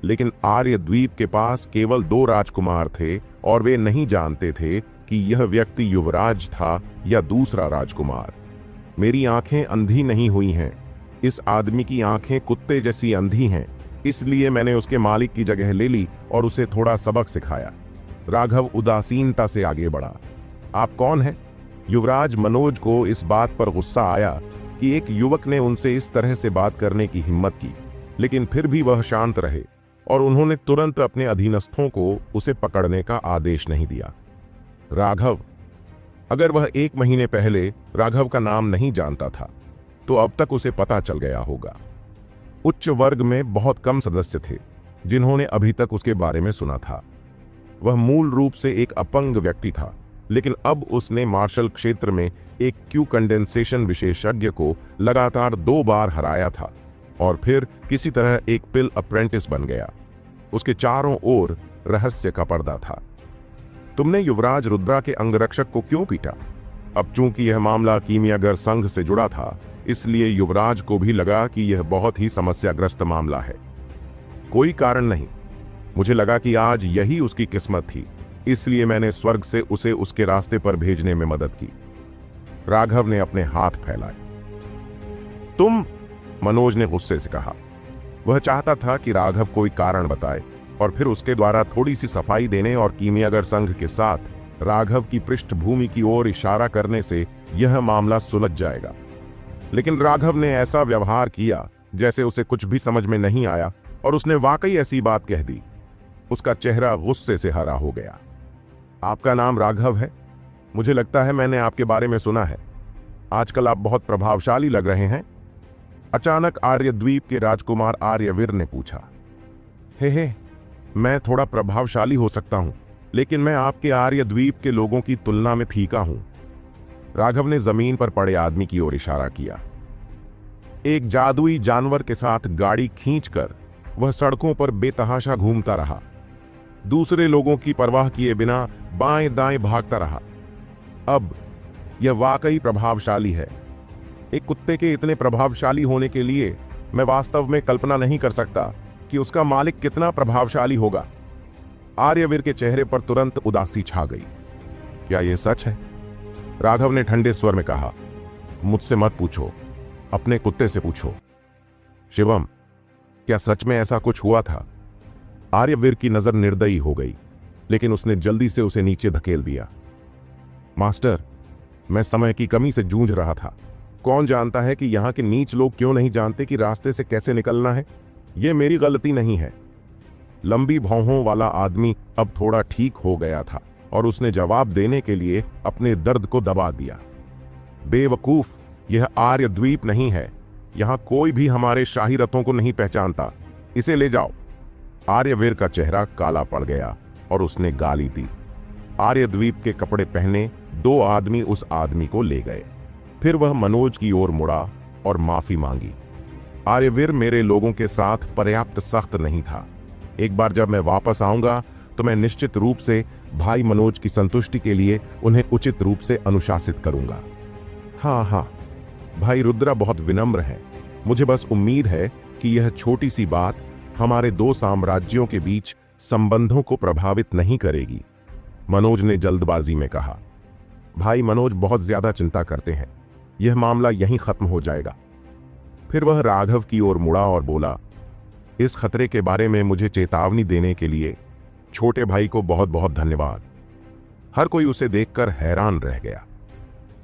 लेकिन आर्यद्वीप के पास केवल 2 राजकुमार थे और वे नहीं जानते थे कि यह व्यक्ति युवराज था या दूसरा राजकुमार। मेरी आंखें अंधी नहीं हुई हैं, इस आदमी की आंखें कुत्ते जैसी अंधी हैं, इसलिए मैंने उसके मालिक की जगह ले ली और उसे थोड़ा सबक सिखाया। राघव उदासीनता से आगे बढ़ा। आप कौन हैं? युवराज मनोज को इस बात पर गुस्सा आया कि एक युवक ने उनसे इस तरह से बात करने की हिम्मत की, लेकिन फिर भी वह शांत रहे और उन्होंने तुरंत अपने अधीनस्थों को उसे पकड़ने का आदेश नहीं दिया। राघव, अगर वह 1 महीने पहले राघव का नाम नहीं जानता था तो अब तक उसे पता चल गया होगा। उच्च वर्ग में बहुत कम सदस्य थे जिन्होंने अभी तक उसके बारे में सुना था। वह मूल रूप से एक अपंग व्यक्ति था, लेकिन अब उसने मार्शल क्षेत्र में एक क्यू कंडेंसेशन विशेषज्ञ को लगातार 2 बार हराया था और फिर किसी तरह एक पिल अप्रेंटिस बन गया। उसके चारों ओर रहस्य का पर्दा था। तुमने युवराज रुद्रा के अंगरक्षक को क्यों पीटा? अब चूंकि यह मामला कीमियागर संघ से जुड़ा था, इसलिए युवराज को भी लगा कि यह बहुत ही समस्याग्रस्त मामला है। कोई कारण नहीं, मुझे लगा कि आज यही उसकी किस्मत थी, इसलिए मैंने स्वर्ग से उसे उसके रास्ते पर भेजने में मदद की। राघव ने अपने हाथ फैलाए। तुम? मनोज ने गुस्से से कहा। वह चाहता था कि राघव कोई कारण बताए और फिर उसके द्वारा थोड़ी सी सफाई देने और कीमियागर संघ के साथ राघव की पृष्ठभूमि की ओर इशारा करने से यह मामला सुलझ जाएगा। लेकिन राघव ने ऐसा व्यवहार किया जैसे उसे कुछ भी समझ में नहीं आया और उसने वाकई ऐसी बात कह दी। उसका चेहरा गुस्से से हरा हो गया। आपका नाम राघव है? मुझे लगता है मैंने आपके बारे में सुना है। आजकल आप बहुत प्रभावशाली लग रहे हैं। अचानक आर्यद्वीप के राजकुमार आर्यवीर ने पूछा। हे, मैं थोड़ा प्रभावशाली हो सकता हूं, लेकिन मैं आपके आर्यद्वीप के लोगों की तुलना में फीका हूं। राघव ने जमीन पर पड़े आदमी की ओर इशारा किया। एक जादुई जानवर के साथ गाड़ी खींचकर वह सड़कों पर बेतहाशा घूमता रहा, दूसरे लोगों की परवाह किए बिना बाएं दाएं भागता रहा। अब यह वाकई प्रभावशाली है। एक कुत्ते के इतने प्रभावशाली होने के लिए मैं वास्तव में कल्पना नहीं कर सकता कि उसका मालिक कितना प्रभावशाली होगा। आर्यवीर के चेहरे पर तुरंत उदासी छा गई। क्या यह सच है? राघव ने ठंडे स्वर में कहा। मुझसे मत पूछो, अपने कुत्ते से पूछो। शिवम, क्या सच में ऐसा कुछ हुआ था? आर्यवीर की नजर निर्दयी हो गई, लेकिन उसने जल्दी से उसे नीचे धकेल दिया। मास्टर, मैं समय की कमी से जूझ रहा था। कौन जानता है कि यहाँ के नीच लोग क्यों नहीं जानते कि रास्ते से कैसे निकलना है? यह मेरी गलती नहीं है। लंबी भौहों वाला आदमी अब थोड़ा ठीक हो गया था और उसने जवाब देने के लिए अपने दर्द को दबा दिया। बेवकूफ, यह आर्यद्वीप नहीं है। यहाँ कोई भी हमारे शाही रथों को नहीं पहचानता। इसे ले जाओ। आर्यवीर का चेहरा काला पड़ गया और उसने गाली दी। आर्यद्वीप के कपड़े पहने 2 आदमी उस आदमी को ले गए। फिर वह मनोज की ओर मुड़ा और माफी मांगी। आर्यवीर मेरे लोगों के साथ पर्याप्त सख्त नहीं था। एक बार जब मैं वापस आऊंगा तो मैं निश्चित रूप से भाई मनोज की संतुष्टि के लिए उन्हें उचित रूप से अनुशासित करूंगा। हाँ, भाई रुद्रा बहुत विनम्र है। मुझे बस उम्मीद है कि यह छोटी सी बात हमारे 2 साम्राज्यों के बीच संबंधों को प्रभावित नहीं करेगी, मनोज ने जल्दबाजी में कहा। भाई मनोज बहुत ज्यादा चिंता करते हैं। यह मामला यहीं खत्म हो जाएगा। फिर वह राघव की ओर मुड़ा और बोला, इस खतरे के बारे में मुझे चेतावनी देने के लिए छोटे भाई को बहुत बहुत धन्यवाद। हर कोई उसे देखकर हैरान रह गया।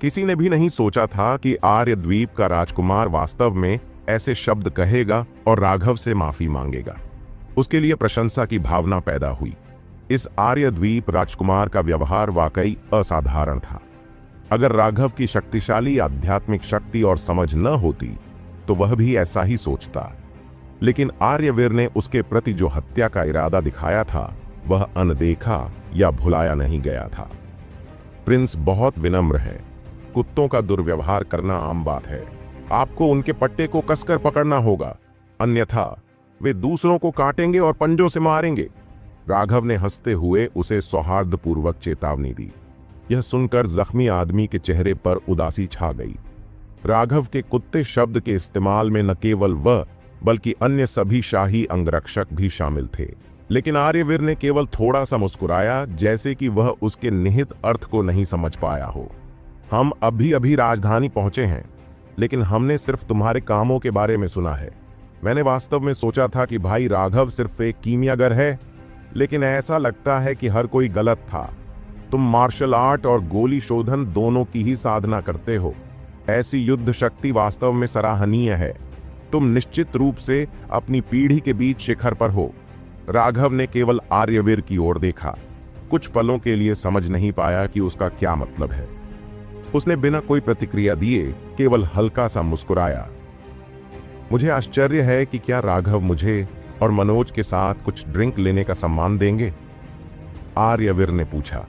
किसी ने भी नहीं सोचा था कि आर्यद्वीप का राजकुमार वास्तव में ऐसे शब्द कहेगा और राघव से माफी मांगेगा। उसके लिए प्रशंसा की भावना पैदा हुई। इस आर्यद्वीप राजकुमार का व्यवहार वाकई असाधारण था। अगर राघव की शक्तिशाली आध्यात्मिक शक्ति और समझ न होती तो वह भी ऐसा ही सोचता। लेकिन आर्यवीर ने उसके प्रति जो हत्या का इरादा दिखाया था वह अनदेखा या भुलाया नहीं गया था। प्रिंस बहुत विनम्र है। कुत्तों का दुर्व्यवहार करना आम बात है। आपको उनके पट्टे को कसकर पकड़ना होगा, अन्यथा वे दूसरों को काटेंगे और पंजों से मारेंगे। राघव ने हंसते हुए उसे सौहार्दपूर्वक चेतावनी दी। यह सुनकर जख्मी आदमी के चेहरे पर उदासी छा गई। राघव के कुत्ते शब्द के इस्तेमाल में न केवल वह बल्कि अन्य सभी शाही अंगरक्षक भी शामिल थे। लेकिन आर्यवीर ने केवल थोड़ा सा मुस्कुराया, जैसे कि वह उसके निहित अर्थ को नहीं समझ पाया हो। हम अभी अभी राजधानी पहुंचे हैं, लेकिन हमने सिर्फ तुम्हारे कामों के बारे में सुना है। मैंने वास्तव में सोचा था कि भाई राघव सिर्फ एक कीमियागर है, लेकिन ऐसा लगता है कि हर कोई गलत था। तुम मार्शल आर्ट और गोली शोधन दोनों की ही साधना करते हो। ऐसी युद्ध शक्ति वास्तव में सराहनीय है। तुम निश्चित रूप से अपनी पीढ़ी के बीच शिखर पर हो। राघव ने केवल आर्यवीर की ओर देखा। कुछ पलों के लिए समझ नहीं पाया कि उसका क्या मतलब है। उसने बिना कोई प्रतिक्रिया दिए केवल हल्का सा मुस्कुराया। मुझे आश्चर्य है कि क्या राघव मुझे और मनोज के साथ कुछ ड्रिंक लेने का सम्मान देंगे? आर्यवीर ने पूछा।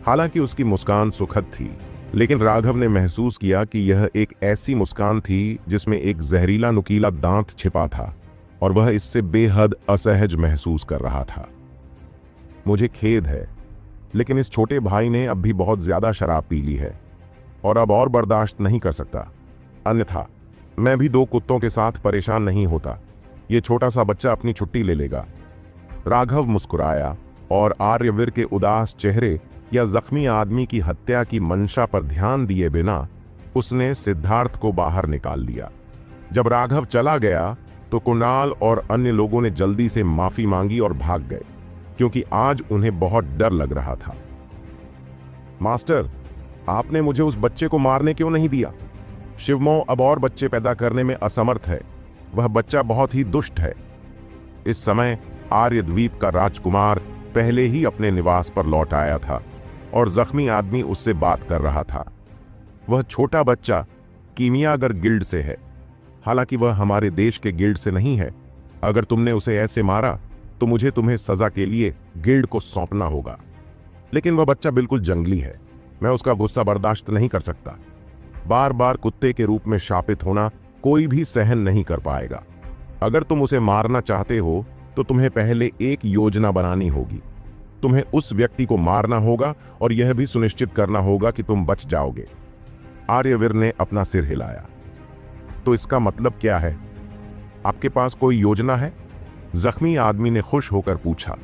हालांकि उसकी मुस्कान सुखद थी, लेकिन राघव ने महसूस किया कि यह एक ऐसी मुस्कान थी जिसमें एक जहरीला नुकीला दांत छिपा था और वह इससे बेहद असहज महसूस कर रहा था। मुझे खेद है, लेकिन इस छोटे भाई ने अब भी बहुत ज्यादा शराब पी ली है और अब और बर्दाश्त नहीं कर सकता। अन्यथा मैं भी 2 कुत्तों के साथ परेशान नहीं होता। ये छोटा सा बच्चा अपनी छुट्टी ले लेगा। राघव मुस्कुराया और आर्यवीर के उदास चेहरे या जख्मी आदमी की हत्या की मंशा पर ध्यान दिए बिना उसने सिद्धार्थ को बाहर निकाल लिया। जब राघव चला गया तो कुणाल और अन्य लोगों ने जल्दी से माफी मांगी और भाग गए, क्योंकि आज उन्हें बहुत डर लग रहा था। मास्टर, आपने मुझे उस बच्चे को मारने क्यों नहीं दिया? शिवमो अब और बच्चे पैदा करने में असमर्थ है। वह बच्चा बहुत ही दुष्ट है। इस समय आर्यद्वीप का राजकुमार पहले ही अपने निवास पर लौट आया था और जख्मी आदमी उससे बात कर रहा था। वह छोटा बच्चा कीमियागर गिल्ड से है। हालांकि वह हमारे देश के गिल्ड से नहीं है। अगर तुमने उसे ऐसे मारा तो मुझे तुम्हें सजा के लिए गिल्ड को सौंपना होगा। लेकिन वह बच्चा बिल्कुल जंगली है। मैं उसका गुस्सा बर्दाश्त नहीं कर सकता। बार बार कुत्ते के रूप में शापित होना कोई भी सहन नहीं कर पाएगा। अगर तुम उसे मारना चाहते हो तो तुम्हें पहले एक योजना बनानी होगी। तुम्हें उस व्यक्ति को मारना होगा और यह भी सुनिश्चित करना होगा कि तुम बच जाओगे। आर्यवीर ने अपना सिर हिलाया। तो इसका मतलब क्या है? आपके पास कोई योजना है? जख्मी आदमी ने खुश होकर पूछा।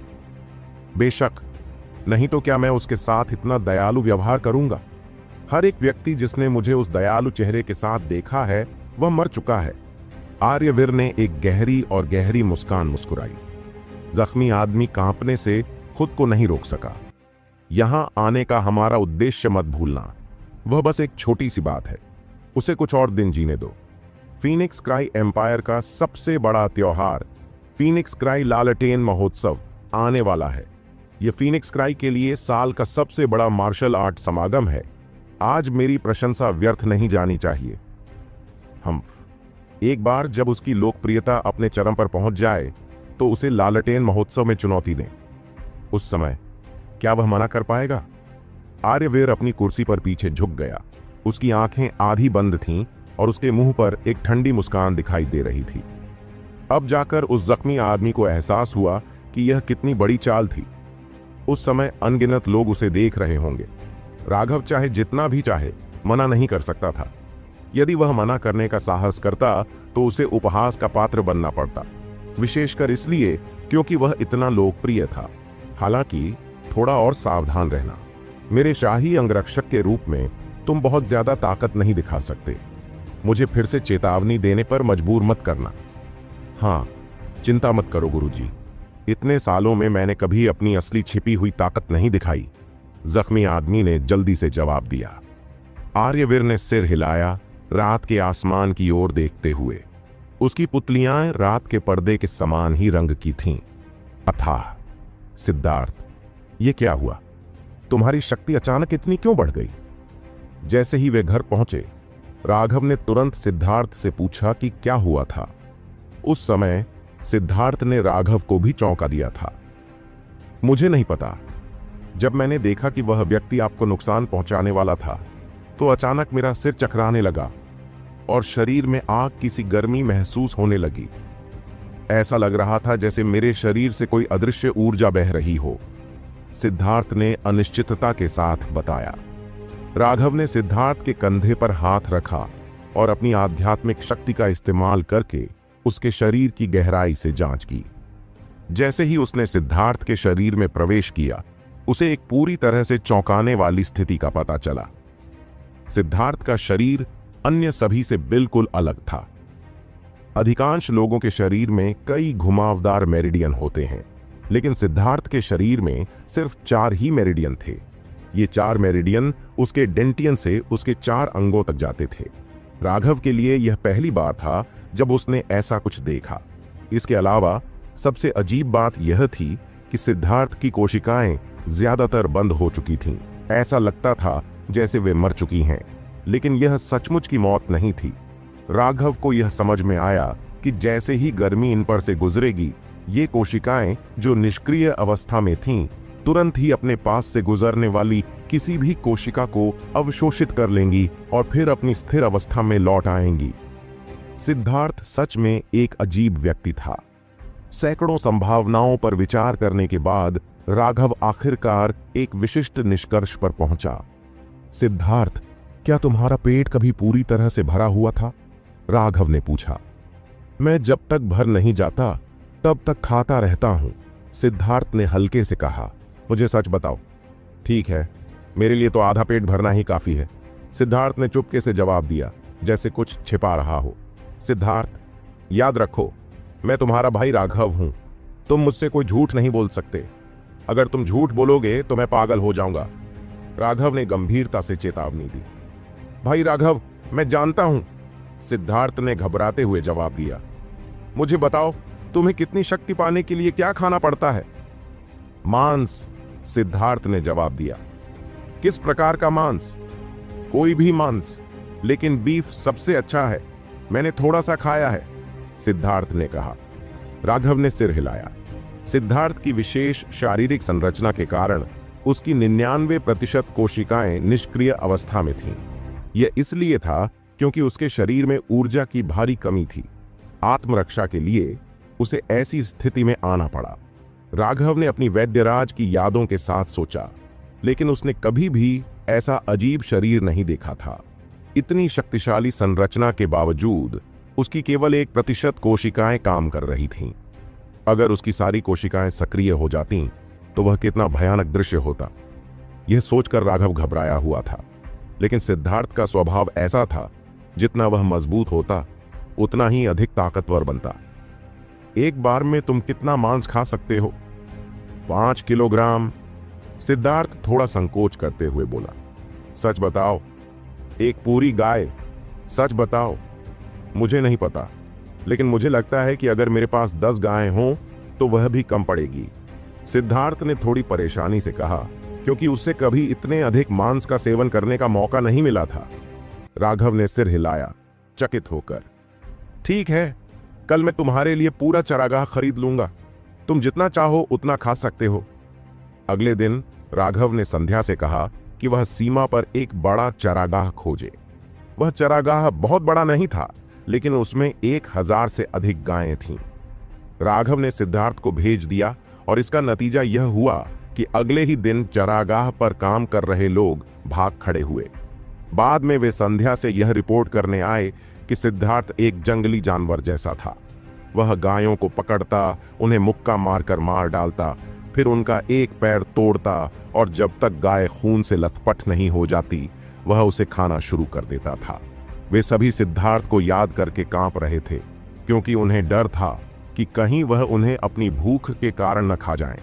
बेशक, नहीं तो क्या मैं उसके साथ इतना दयालु व्यवहार करूंगा? हर एक व्यक्ति जिसने मुझे उस दयालु चेहरे के साथ देखा है वह मर चुका है। आर्यवीर ने एक गहरी मुस्कान मुस्कुराई। जख्मी आदमी कांपने से खुद को नहीं रोक सका। यहां आने का हमारा उद्देश्य मत भूलना। वह बस एक छोटी सी बात है। उसे कुछ और दिन जीने दो। फीनिक्स क्राई एम्पायर का सबसे बड़ा त्योहार फीनिक्स क्राई लालटेन महोत्सव आने वाला है। यह फीनिक्स क्राई के लिए साल का सबसे बड़ा मार्शल आर्ट समागम है। आज मेरी प्रशंसा व्यर्थ नहीं जानी चाहिए। हम एक बार जब उसकी लोकप्रियता अपने चरम पर पहुंच जाए तो उसे लालटेन महोत्सव में चुनौती दें। उस समय क्या वह मना कर पाएगा? आर्यवीर अपनी कुर्सी पर पीछे झुक गया। उसकी आंखें आधी बंद थीं और उसके मुंह पर एक ठंडी मुस्कान दिखाई दे रही थी। अब जाकर उस जख्मी आदमी को एहसास हुआ कि यह कितनी बड़ी चाल थी। उस समय अनगिनत लोग उसे देख रहे होंगे। राघव चाहे जितना भी चाहे मना नहीं कर सकता था। यदि वह मना करने का साहस करता तो उसे उपहास का पात्र बनना पड़ता, विशेषकर इसलिए क्योंकि वह इतना लोकप्रिय था। हालांकि थोड़ा और सावधान रहना। मेरे शाही अंगरक्षक के रूप में तुम बहुत ज्यादा ताकत नहीं दिखा सकते। मुझे फिर से चेतावनी देने पर मजबूर मत करना। हाँ, चिंता मत करो गुरुजी। इतने सालों में मैंने कभी अपनी असली छिपी हुई ताकत नहीं दिखाई। जख्मी आदमी ने जल्दी से जवाब दिया। आर्यवीर ने सिर हिलाया, रात के आसमान की ओर देखते हुए। उसकी पुतलियां रात के पर्दे के समान ही रंग की थीं। अथाह, सिद्धार्थ, ये क्या हुआ? तुम्हारी शक्ति अचानक इतनी क्यों बढ़ गई? जैसे ही वे घर पहुंचे, राघव ने तुरंत सिद्धार्थ से पूछा कि क्या हुआ था। उस समय सिद्धार्थ ने राघव को भी चौंका दिया था। मुझे नहीं पता, जब मैंने देखा कि वह व्यक्ति आपको नुकसान पहुंचाने वाला था तो अचानक मेरा सिर चकराने लगा और शरीर में आग की सी गर्मी महसूस होने लगी। ऐसा लग रहा था जैसे मेरे शरीर से कोई अदृश्य ऊर्जा बह रही हो, सिद्धार्थ ने अनिश्चितता के साथ बताया। राघव ने सिद्धार्थ के कंधे पर हाथ रखा और अपनी आध्यात्मिक शक्ति का इस्तेमाल करके उसके शरीर की गहराई से जांच की। जैसे ही उसने सिद्धार्थ के शरीर में प्रवेश किया, उसे एक पूरी तरह से चौंकाने वाली स्थिति का पता चला। सिद्धार्थ का शरीर अन्य सभी से बिल्कुल अलग था। अधिकांश लोगों के शरीर में कई घुमावदार मेरिडियन होते हैं, लेकिन सिद्धार्थ के शरीर में सिर्फ 4 ही मेरिडियन थे। ये 4 मेरिडियन उसके डेंटियन से उसके 4 अंगों तक जाते थे। राघव के लिए यह पहली बार था जब उसने ऐसा कुछ देखा। इसके अलावा सबसे अजीब बात यह थी कि सिद्धार्थ की कोशिकाएं ज्यादातर बंद हो चुकी थीं। ऐसा लगता था जैसे वे मर चुकी हैं, लेकिन यह सचमुच की मौत नहीं थी। राघव को यह समझ में आया कि जैसे ही गर्मी इन पर से गुजरेगी, ये कोशिकाएं जो निष्क्रिय अवस्था में थीं, तुरंत ही अपने पास से गुजरने वाली किसी भी कोशिका को अवशोषित कर लेंगी और फिर अपनी स्थिर अवस्था में लौट आएंगी। सिद्धार्थ सच में एक अजीब व्यक्ति था। सैकड़ों संभावनाओं पर विचार करने के बाद राघव आखिरकार एक विशिष्ट निष्कर्ष पर पहुंचा। सिद्धार्थ, क्या तुम्हारा पेट कभी पूरी तरह से भरा हुआ था? राघव ने पूछा। मैं जब तक भर नहीं जाता तब तक खाता रहता हूं, सिद्धार्थ ने हल्के से कहा। मुझे सच बताओ। ठीक है, मेरे लिए तो आधा पेट भरना ही काफी है, सिद्धार्थ ने चुपके से जवाब दिया, जैसे कुछ छिपा रहा हो। सिद्धार्थ, याद रखो, मैं तुम्हारा भाई राघव हूं। तुम मुझसे कोई झूठ नहीं बोल सकते। अगर तुम झूठ बोलोगे तो मैं पागल हो जाऊंगा, राघव ने गंभीरता से चेतावनी दी। भाई राघव, मैं जानता हूं, सिद्धार्थ ने घबराते हुए जवाब दिया। मुझे बताओ, तुम्हें कितनी शक्ति पाने के लिए क्या खाना पड़ता है? मांस, सिद्धार्थ ने जवाब दिया। किस प्रकार का मांस? कोई भी मांस, लेकिन बीफ सबसे अच्छा है, मैंने थोड़ा सा खाया है, सिद्धार्थ ने कहा। राघव ने सिर हिलाया। सिद्धार्थ की विशेष शारीरिक संरचना के कारण उसकी 99% कोशिकाएं निष्क्रिय अवस्था में थीं। यह इसलिए था क्योंकि उसके शरीर में ऊर्जा की भारी कमी थी। आत्मरक्षा के लिए उसे ऐसी स्थिति में आना पड़ा। राघव ने अपनी वैद्यराज की यादों के साथ सोचा, लेकिन उसने कभी भी ऐसा अजीब शरीर नहीं देखा था। इतनी शक्तिशाली संरचना के बावजूद उसकी केवल 1% कोशिकाएं काम कर रही थीं। अगर उसकी सारी कोशिकाएं सक्रिय हो जातीं, तो वह कितना भयानक दृश्य होता। यह सोचकर राघव घबराया हुआ था, लेकिन सिद्धार्थ का स्वभाव ऐसा था, जितना वह मजबूत होता उतना ही अधिक ताकतवर बनता। एक बार में तुम कितना मांस खा सकते हो? 5 किलोग्राम, सिद्धार्थ थोड़ा संकोच करते हुए बोला। सच बताओ, एक पूरी गाय? सच बताओ। मुझे नहीं पता, लेकिन मुझे लगता है कि अगर मेरे पास 10 गायें हों तो वह भी कम पड़ेगी, सिद्धार्थ ने थोड़ी परेशानी से कहा, क्योंकि उससे कभी इतने अधिक मांस का सेवन करने का मौका नहीं मिला था। राघव ने सिर हिलाया, चकित होकर। ठीक है, कल मैं तुम्हारे लिए पूरा चरागाह खरीद लूंगा, तुम जितना चाहो उतना खा सकते हो। अगले दिन राघव ने संध्या से कहा कि वह सीमा पर एक बड़ा चरागाह खोजे। वह चरागाह बहुत बड़ा नहीं था, लेकिन उसमें 1000 से अधिक गायें थीं। राघव ने सिद्धार्थ को भेज दिया और इसका नतीजा यह हुआ कि अगले ही दिन चरागाह पर काम कर रहे लोग भाग खड़े हुए। बाद में वे संध्या से यह रिपोर्ट करने आए कि सिद्धार्थ एक जंगली जानवर जैसा था। वह गायों को पकड़ता, उन्हें मुक्का मारकर मार डालता, फिर उनका एक पैर तोड़ता और जब तक गाय खून से लथपथ नहीं हो जाती, वह उसे खाना शुरू कर देता था। वे सभी सिद्धार्थ को याद करके कांप रहे थे, क्योंकि उन्हें डर था कि कहीं वह उन्हें अपनी भूख के कारण न खा जाएं।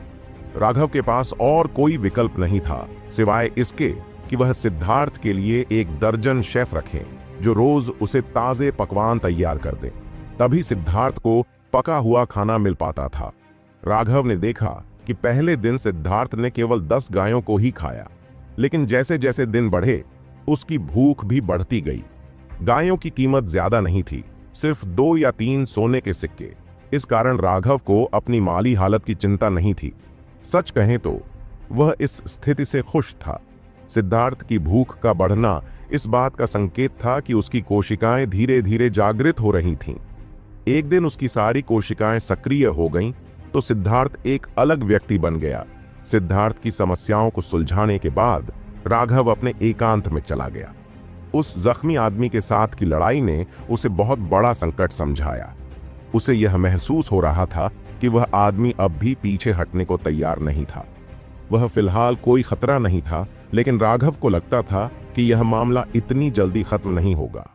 राघव के पास और कोई विकल्प नहीं था सिवाय इसके कि वह सिद्धार्थ के लिए 1 दर्जन शेफ रखें, जो रोज उसे ताजे पकवान तैयार कर दें। तभी सिद्धार्थ को पका हुआ खाना मिल पाता था। राघव ने देखा कि पहले दिन सिद्धार्थ ने केवल 10 गायों को ही खाया, लेकिन जैसे जैसे दिन बढ़े उसकी भूख भी बढ़ती गई। गायों की कीमत ज्यादा नहीं थी, सिर्फ 2 या 3 सोने के सिक्के। इस कारण राघव को अपनी माली हालत की चिंता नहीं थी। सच कहें तो वह इस स्थिति से खुश था। सिद्धार्थ की भूख का बढ़ना इस बात का संकेत था कि उसकी कोशिकाएं धीरे धीरे जागृत हो रही थीं। एक दिन उसकी सारी कोशिकाएं सक्रिय हो गईं, तो सिद्धार्थ एक अलग व्यक्ति बन गया। सिद्धार्थ की समस्याओं को सुलझाने के बाद राघव अपने एकांत में चला गया। उस जख्मी आदमी के साथ की लड़ाई ने उसे बहुत बड़ा संकट समझाया। उसे यह महसूस हो रहा था कि वह आदमी अब भी पीछे हटने को तैयार नहीं था। वह फिलहाल कोई खतरा नहीं था, लेकिन राघव को लगता था कि यह मामला इतनी जल्दी खत्म नहीं होगा।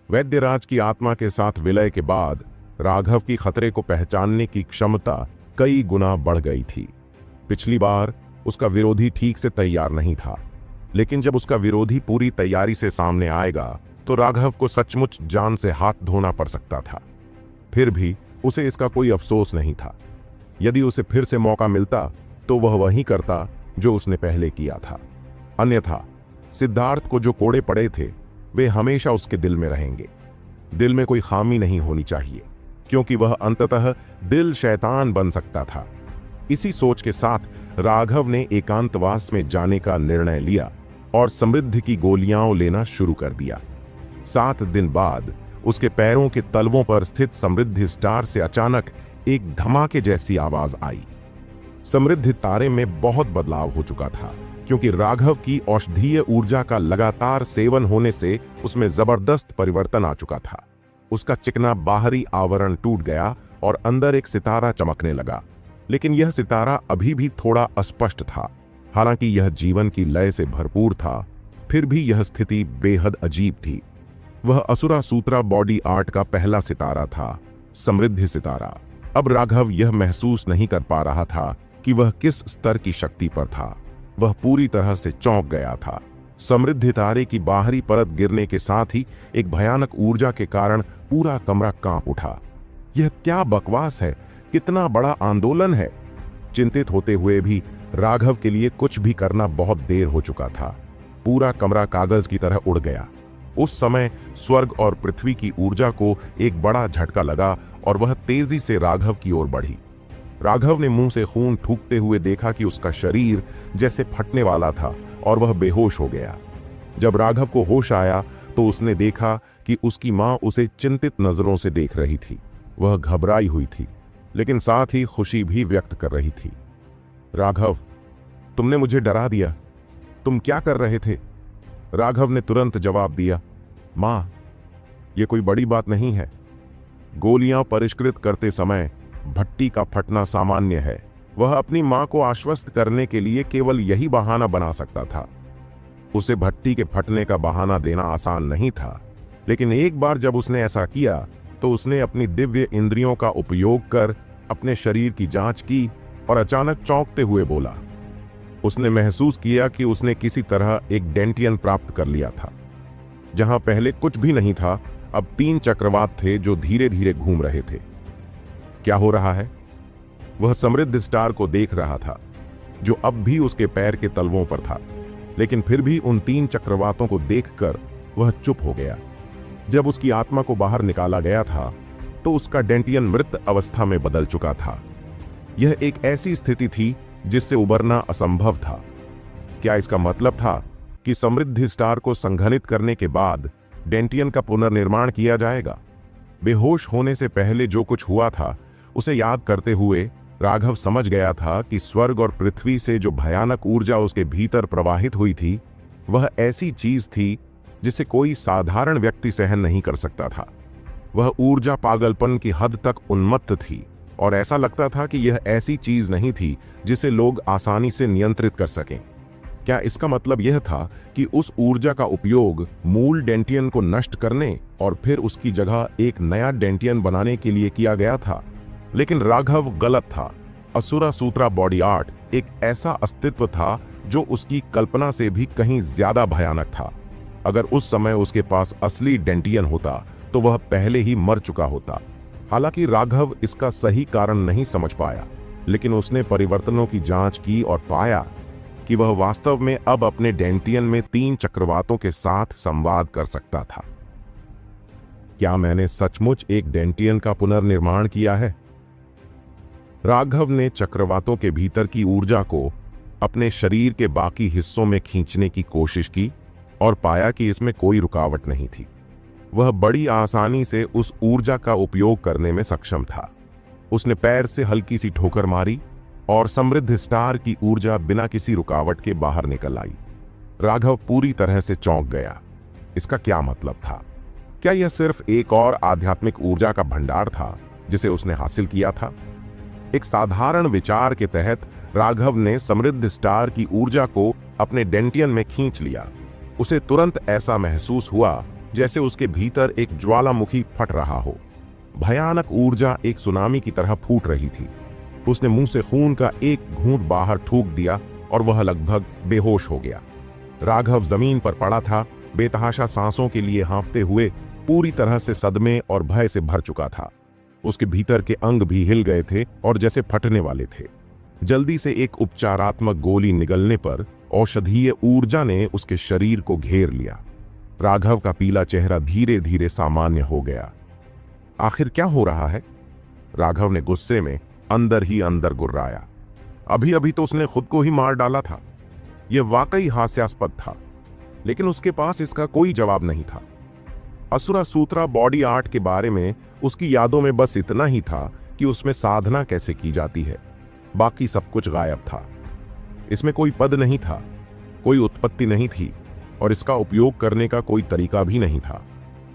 वैद्यराज की आत्मा के साथ विलय के बाद राघव की खतरे को पहचानने की क्षमता कई गुना बढ़ गई थी। पिछली बार उसका विरोधी ठीक से तैयार नहीं था, लेकिन जब उसका विरोधी पूरी तैयारी से सामने आएगा तो राघव को सचमुच जान से हाथ धोना पड़ सकता था। फिर भी उसे इसका कोई अफसोस नहीं था। यदि उसे फिर से मौका मिलता तो वह वही करता जो उसने पहले किया था। अन्यथा सिद्धार्थ को जो कोड़े पड़े थे वे हमेशा उसके दिल में रहेंगे। दिल में कोई खामी नहीं होनी चाहिए, क्योंकि वह अंततः दिल शैतान बन सकता था। इसी सोच के साथ राघव ने एकांतवास में जाने का निर्णय लिया और समृद्धि की गोलियां लेना शुरू कर दिया। 7 दिन बाद उसके पैरों के तलवों पर स्थित समृद्धि स्टार से अचानक एक धमाके जैसी आवाज आई। समृद्धि तारे में बहुत बदलाव हो चुका था, क्योंकि राघव की औषधीय ऊर्जा का लगातार सेवन होने से उसमें जबरदस्त परिवर्तन आ चुका था। उसका चिकना बाहरी आवरण टूट गया और अंदर एक सितारा चमकने लगा, लेकिन यह सितारा अभी भी थोड़ा अस्पष्ट था। हालांकि यह जीवन की लय से भरपूर था, फिर भी यह स्थिति बेहद अजीब थी। वह असुरा सूत्रा बॉडी आर्ट का पहला सितारा था, समृद्धि सितारा। अब राघव यह महसूस नहीं कर पा रहा था कि वह किस स्तर की शक्ति पर था। वह पूरी तरह से चौंक गया था। समृद्धि तारे की बाहरी परत गिरने के साथ ही एक भयानक ऊर्जा के कारण पूरा कमरा कांप उठा। यह क्या बकवास है? कितना बड़ा आंदोलन है? चिंतित होते हुए भी राघव के लिए कुछ भी करना बहुत देर हो चुका था। पूरा कमरा कागज की तरह उड़ गया। उस समय स्वर्ग और पृथ्वी की ऊर्जा को एक बड़ा झटका लगा और वह तेजी से राघव की ओर बढ़ी। राघव ने मुंह से खून थूकते हुए देखा कि उसका शरीर जैसे फटने वाला था और वह बेहोश हो गया। जब राघव को होश आया तो उसने देखा कि उसकी मां उसे चिंतित नजरों से देख रही थी। वह घबराई हुई थी, लेकिन साथ ही खुशी भी व्यक्त कर रही थी। राघव, तुमने मुझे डरा दिया। तुम क्या कर रहे थे? राघव ने तुरंत जवाब दिया, मां, यह कोई बड़ी बात नहीं है। गोलियां परिष्कृत करते समय भट्टी का फटना सामान्य है। वह अपनी मां को आश्वस्त करने के लिए केवल यही बहाना बना सकता था। उसे भट्टी के फटने का बहाना देना आसान नहीं था, लेकिन एक बार जब उसने ऐसा किया तो उसने अपनी दिव्य इंद्रियों का उपयोग कर अपने शरीर की जांच की और अचानक चौंकते हुए बोला। उसने महसूस किया कि उसने किसी तरह एक डेंटियन प्राप्त कर लिया था। जहां पहले कुछ भी नहीं था, अब 3 चक्रवात थे जो धीरे धीरे घूम रहे थे। क्या हो रहा है? वह समृद्ध स्टार को देख रहा था, जो अब भी उसके पैर के तलवों पर था, लेकिन फिर भी उन 3 चक्रवातों को देखकर वह चुप हो गया। जब उसकी आत्मा को बाहर निकाला गया था तो उसका डेंटियन मृत अवस्था में बदल चुका था। यह एक ऐसी स्थिति थी जिससे उबरना असंभव था। क्या इसका मतलब था कि समृद्धि स्टार को संघनित करने के बाद डेंटियन का पुनर्निर्माण किया जाएगा? बेहोश होने से पहले जो कुछ हुआ था उसे याद करते हुए राघव समझ गया था कि स्वर्ग और पृथ्वी से जो भयानक ऊर्जा उसके भीतर प्रवाहित हुई थी वह ऐसी चीज थी जिसे कोई साधारण व्यक्ति सहन नहीं कर सकता था। वह ऊर्जा पागलपन की हद तक उन्मत्त थी और ऐसा लगता था कि यह ऐसी चीज नहीं थी जिसे लोग आसानी से नियंत्रित कर सकें। क्या इसका मतलब यह था कि उस ऊर्जा का उपयोग मूल डेंटियन को नष्ट करने और फिर उसकी जगह एक नया डेंटियन बनाने के लिए किया गया था? लेकिन राघव गलत था। असुरा सूत्रा बॉडी आर्ट एक ऐसा अस्तित्व था जो उसकी कल्पना से भी कहीं ज्यादा भयानक था। अगर उस समय उसके पास असली डेंटियन होता तो वह पहले ही मर चुका होता। हालांकि राघव इसका सही कारण नहीं समझ पाया, लेकिन उसने परिवर्तनों की जांच की और पाया कि वह वास्तव में अब अपने डेंटियन में 3 चक्रवातों के साथ संवाद कर सकता था। क्या मैंने सचमुच एक डेंटियन का पुनर्निर्माण किया है? राघव ने चक्रवातों के भीतर की ऊर्जा को अपने शरीर के बाकी हिस्सों में खींचने की कोशिश की और पाया कि इसमें कोई रुकावट नहीं थी। वह बड़ी आसानी से उस ऊर्जा का उपयोग करने में सक्षम था। उसने पैर से हल्की सी ठोकर मारी और समृद्ध स्टार की ऊर्जा बिना किसी रुकावट के बाहर निकल आई। राघव पूरी तरह से चौंक गया। इसका क्या मतलब था? क्या यह सिर्फ एक और आध्यात्मिक ऊर्जा का भंडार था जिसे उसने हासिल किया था? एक साधारण विचार के तहत राघव ने समृद्ध स्टार की ऊर्जा को अपने डेंटियन में खींच लिया। उसे तुरंत ऐसा महसूस हुआ जैसे उसके भीतर एक ज्वालामुखी फट रहा हो। भयानक ऊर्जा एक सुनामी की तरह फूट रही थी। उसने मुंह से खून का एक घूंट बाहर थूक दिया और वह लगभग बेहोश हो गया। राघव जमीन पर पड़ा था, बेतहाशा सांसों के लिए हाँफते हुए, पूरी तरह से सदमे और भय से भर चुका था। उसके भीतर के अंग भी हिल गए थे और जैसे फटने वाले थे। जल्दी से एक उपचारात्मक गोली निगलने पर औषधीय ऊर्जा ने उसके शरीर को घेर लिया। राघव का पीला चेहरा धीरे धीरे सामान्य हो गया। आखिर क्या हो रहा है? राघव ने गुस्से में अंदर ही अंदर गुर्राया। अभी अभी तो उसने खुद को ही मार डाला था। यह वाकई हास्यास्पद था, लेकिन उसके पास इसका कोई जवाब नहीं था। असुरा सूत्रा बॉडी आर्ट के बारे में उसकी यादों में बस इतना ही था कि उसमें साधना कैसे की जाती है। बाकी सब कुछ गायब था। इसमें कोई पद नहीं था, कोई उत्पत्ति नहीं थी और इसका उपयोग करने का कोई तरीका भी नहीं था।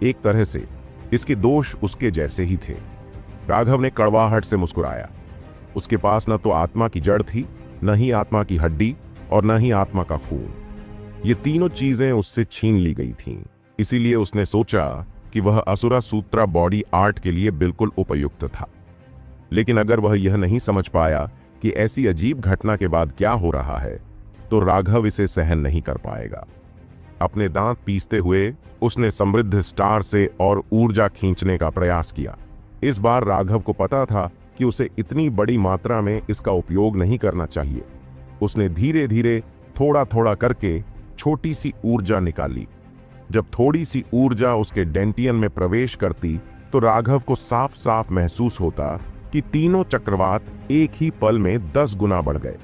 एक तरह से इसके दोष उसके जैसे ही थे। राघव ने कड़वाहट से मुस्कुराया। उसके पास न तो आत्मा की जड़ थी, न ही आत्मा की हड्डी और न ही आत्मा का खून। ये तीनों चीजें उससे छीन ली गई थीं। इसीलिए उसने सोचा कि वह असुरा सूत्रा बॉडी आर्ट के लिए बिल्कुल उपयुक्त था। लेकिन अगर वह यह नहीं समझ पाया कि ऐसी अजीब घटना के बाद क्या हो रहा है, तो राघव इसे सहन नहीं कर पाएगा। अपने दांत पीसते हुए उसने समृद्ध स्टार से और ऊर्जा खींचने का प्रयास किया। इस बार राघव को पता था कि उसे इतनी बड़ी मात्रा में इसका उपयोग नहीं करना चाहिए। उसने धीरे धीरे थोड़ा थोड़ा करके छोटी सी ऊर्जा निकाली। जब थोड़ी सी ऊर्जा उसके डेंटियन में प्रवेश करती तो राघव को साफ साफ महसूस होता कि तीनों चक्रवात एक ही पल में 10 गुना बढ़ गए।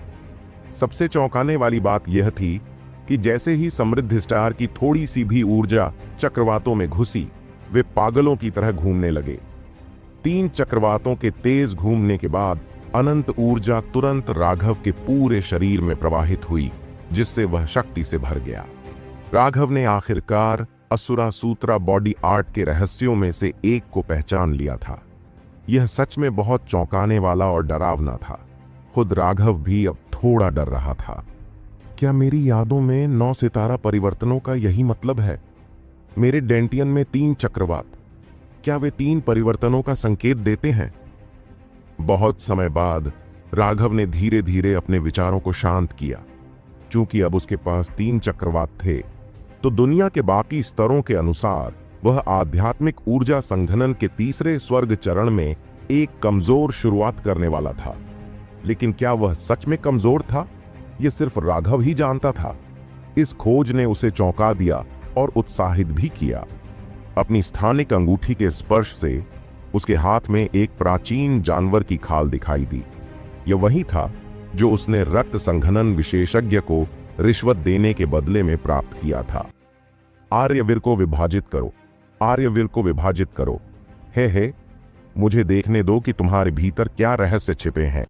सबसे चौंकाने वाली बात यह थी कि जैसे ही समृद्ध स्टार की थोड़ी सी भी ऊर्जा चक्रवातों में घुसी, वे पागलों की तरह घूमने लगे। 3 चक्रवातों के तेज घूमने के बाद अनंत ऊर्जा तुरंत राघव के पूरे शरीर में प्रवाहित हुई, जिससे वह शक्ति से भर गया। राघव ने आखिरकार असुरा सूत्रा बॉडी आर्ट के रहस्यों में से एक को पहचान लिया था। यह सच में बहुत चौंकाने वाला और डरावना था। खुद राघव भी अब थोड़ा डर रहा था। क्या मेरी यादों में 9 सितारा परिवर्तनों का यही मतलब है? मेरे डेंटियन में 3 चक्रवात, क्या वे 3 परिवर्तनों का संकेत देते हैं? बहुत समय बाद राघव ने धीरे धीरे अपने विचारों को शांत किया। चूंकि अब उसके पास 3 चक्रवात थे, तो दुनिया के बाकी स्तरों के अनुसार वह आध्यात्मिक ऊर्जा संघनन के तीसरे स्वर्ग चरण में एक कमजोर शुरुआत करने वाला था। लेकिन क्या वह सच में कमजोर था? यह सिर्फ राघव ही जानता था। इस खोज ने उसे चौंका दिया और उत्साहित भी किया। अपनी स्थानिक अंगूठी के स्पर्श से उसके हाथ में एक प्राचीन जानवर की खाल दिखाई दी। यह वही था जो उसने रक्त संघनन विशेषज्ञ को रिश्वत देने के बदले में प्राप्त किया था। आर्यवीर को विभाजित करो, आर्यवीर को विभाजित करो। हे मुझे देखने दो कि तुम्हारे भीतर क्या रहस्य छिपे हैं।